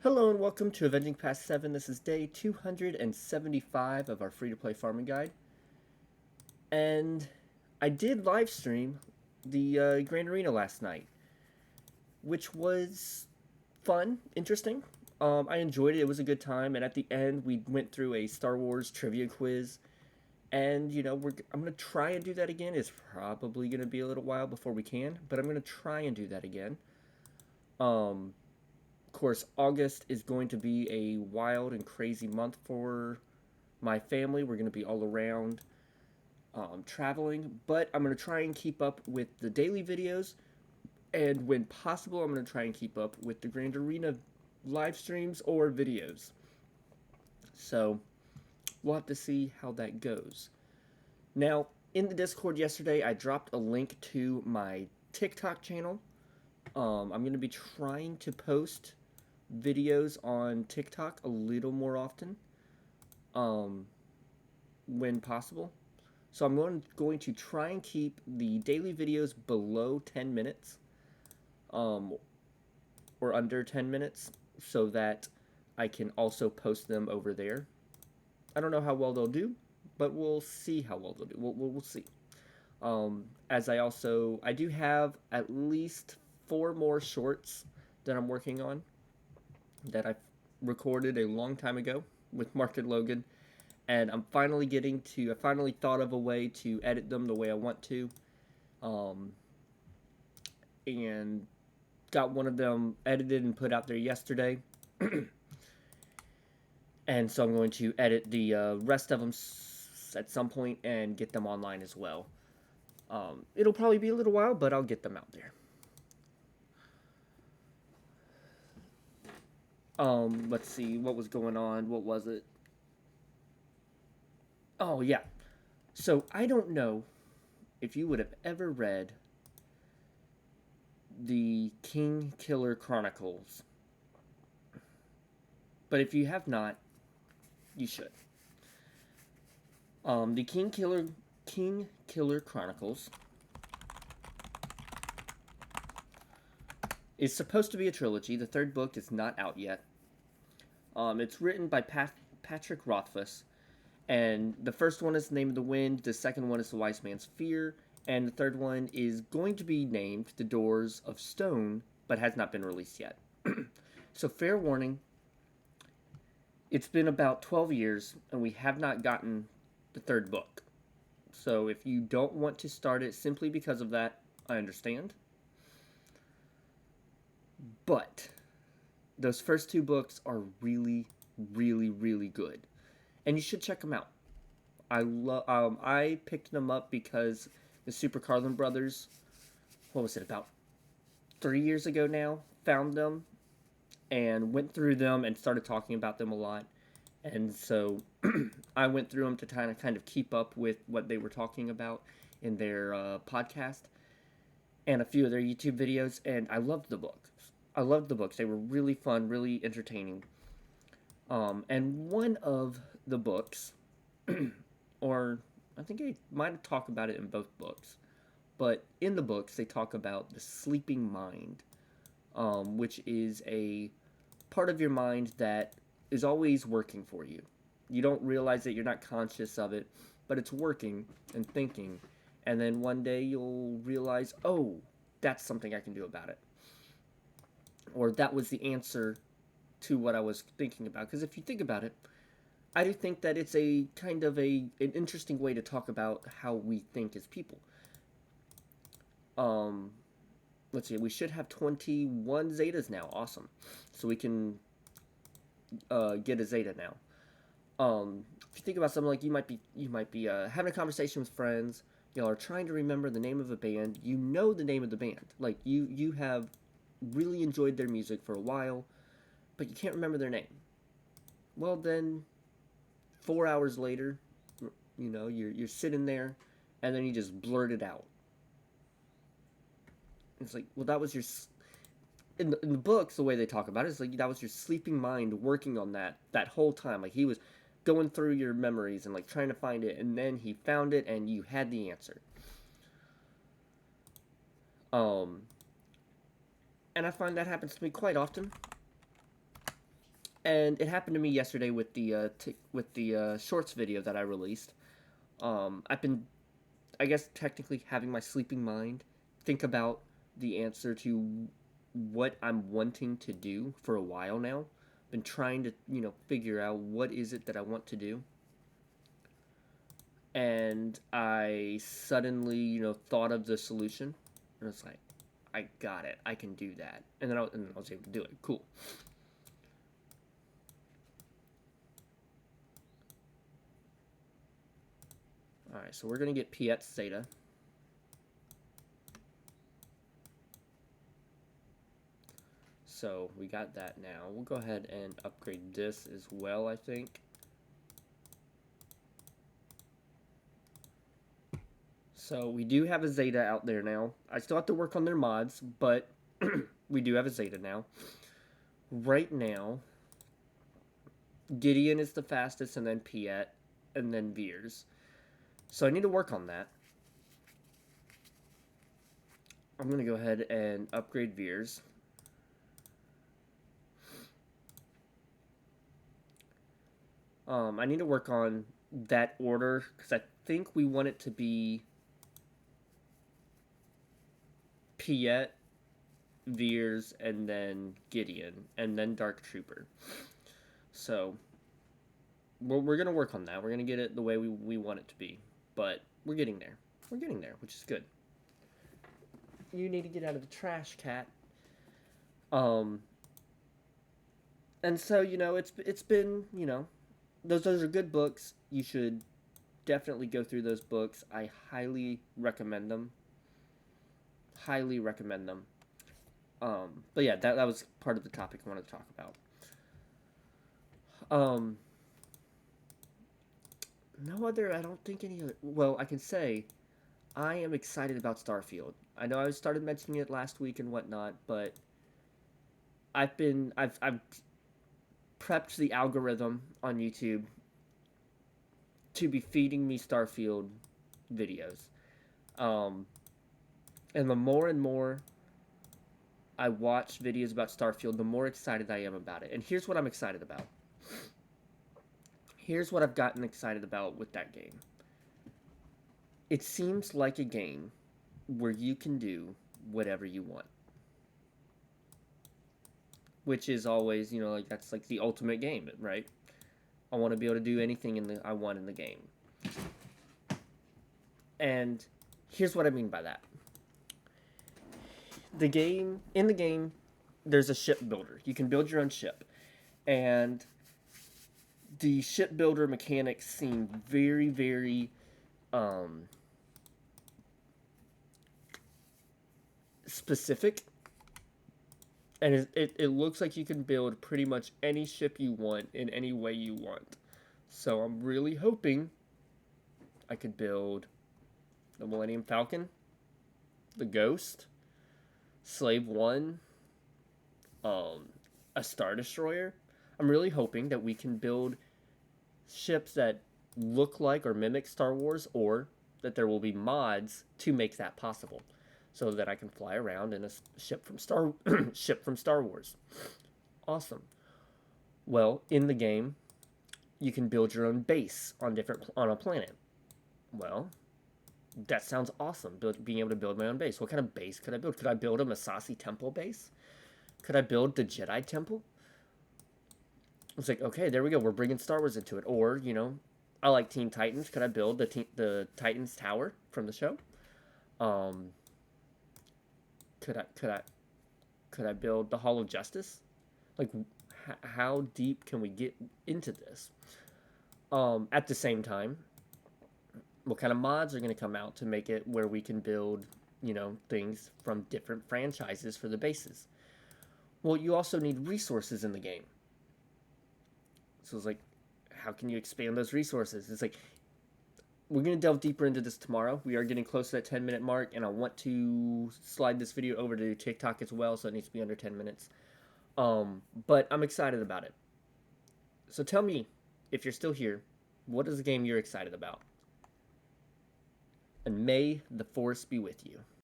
Hello and welcome to Avenging Past 7. This is day 275 of our free-to-play farming guide. And I did live stream the Grand Arena last night, which was fun, interesting. I enjoyed it. It was a good time. And at the end, we went through a Star Wars trivia quiz. And, I'm going to try and do that again. It's probably going to be a little while before we can, but I'm going to try and do that again. Of course, August is going to be a wild and crazy month for my family. We're going to be all around traveling, but I'm going to try and keep up with the daily videos, and when possible, I'm going to try and keep up with the Grand Arena live streams or videos. So we'll have to see how that goes. Now, in the Discord yesterday, I dropped a link to my TikTok channel. I'm going to be trying to post videos on TikTok a little more often when possible. So I'm going to try and keep the daily videos below 10 minutes or under 10 minutes so that I can also post them over there. I don't know how well they'll do, but we'll see how well they'll do. We'll see. As I do have at least 4 more shorts that I'm working on that I recorded a long time ago with Mark and Logan, and I finally thought of a way to edit them the way I want to, and got one of them edited and put out there yesterday. And so I'm going to edit the rest of them at some point and get them online as well. It'll probably be a little while, but I'll get them out there. Let's see, what was going on? What was it? Oh, yeah. So, I don't know if you would have ever read the King Killer Chronicles. But if you have not, you should. The King Killer Chronicles is supposed to be a trilogy. The third book is not out yet. It's written by Patrick Rothfuss, and the first one is The Name of the Wind, the second one is The Wise Man's Fear, and the third one is going to be named The Doors of Stone, but has not been released yet. So fair warning, it's been about 12 years, and we have not gotten the third book. So if you don't want to start it simply because of that, I understand. But those first 2 books are really, really, really good, and you should check them out. I picked them up because the Super Carlin brothers, what was it, about 3 years ago now, found them and went through them and started talking about them a lot. And so I went through them to kind of keep up with what they were talking about in their podcast and a few of their YouTube videos, and I loved the books. They were really fun, really entertaining. And one of the books, or I think I might have talked about it in both books, but in the books they talk about the sleeping mind, which is a part of your mind that is always working for you. You don't realize it, you're not conscious of it, but it's working and thinking, and then one day you'll realize, oh, that's something I can do about it. Or that was the answer to what I was thinking about. Because if you think about it, I do think that it's a kind of an interesting way to talk about how we think as people. Let's see, we should have 21 Zetas now. Awesome. So we can get a Zeta now. If you think about something like you might be having a conversation with friends. Y'all are trying to remember the name of a band. You know the name of the band. Like you have really enjoyed their music for a while, but you can't remember their name. Well, then 4 hours later, you're sitting there, and then you just blurt it out. It's like, well, that was your in the books. The way they talk about it is like that was your sleeping mind working on that whole time. Like he was going through your memories and like trying to find it, and then he found it, and you had the answer. And I find that happens to me quite often. And it happened to me yesterday with the shorts video that I released. I've been, I guess, technically having my sleeping mind think about the answer to what I'm wanting to do for a while now. Been trying to, figure out what is it that I want to do. And I suddenly, thought of the solution. And it's like, I got it. I can do that. And then I was able to do it. Cool. Alright, so we're going to get Piet's Zeta. So we got that now. We'll go ahead and upgrade this as well, I think. So we do have a Zeta out there now. I still have to work on their mods, but we do have a Zeta now. Right now, Gideon is the fastest, and then Piet, and then Veers. So I need to work on that. I'm going to go ahead and upgrade Veers. I need to work on that order, because I think we want it to be Piet, Veers, and then Gideon, and then Dark Trooper. So we're going to work on that. We're going to get it the way we want it to be. But we're getting there. We're getting there, which is good. You need to get out of the trash, cat. And so, it's been, those are good books. You should definitely go through those books. I highly recommend them. Highly recommend them. But yeah, that was part of the topic I wanted to talk about. No other, I don't think any other, well, I can say I am excited about Starfield. I know I started mentioning it last week and whatnot, but I've prepped the algorithm on YouTube to be feeding me Starfield videos. And the more and more I watch videos about Starfield, the more excited I am about it. And here's what I'm excited about. Here's what I've gotten excited about with that game. It seems like a game where you can do whatever you want. Which is always, like that's like the ultimate game, right? I want to be able to do anything I want in the game. And here's what I mean by that. In the game, there's a ship builder. You can build your own ship. And the ship builder mechanics seem very, very specific. And it looks like you can build pretty much any ship you want in any way you want. So I'm really hoping I could build the Millennium Falcon, the Ghost, Slave One, a Star Destroyer. I'm really hoping that we can build ships that look like or mimic Star Wars, or that there will be mods to make that possible, so that I can fly around in a ship from Star Wars. Awesome. Well, in the game, you can build your own base on a planet. Well, that sounds awesome. Being able to build my own base. What kind of base could I build? Could I build a Masasi Temple base? Could I build the Jedi Temple? It's like, okay, there we go. We're bringing Star Wars into it. Or, I like Teen Titans. Could I build the Titans Tower from the show? Could I build the Hall of Justice? Like, how deep can we get into this? At the same time, what kind of mods are going to come out to make it where we can build, things from different franchises for the bases? Well, you also need resources in the game. So it's like, how can you expand those resources? It's like, we're going to delve deeper into this tomorrow. We are getting close to that 10-minute mark, and I want to slide this video over to TikTok as well, so it needs to be under 10 minutes. But I'm excited about it. So tell me, if you're still here, what is the game you're excited about? And may the Force be with you.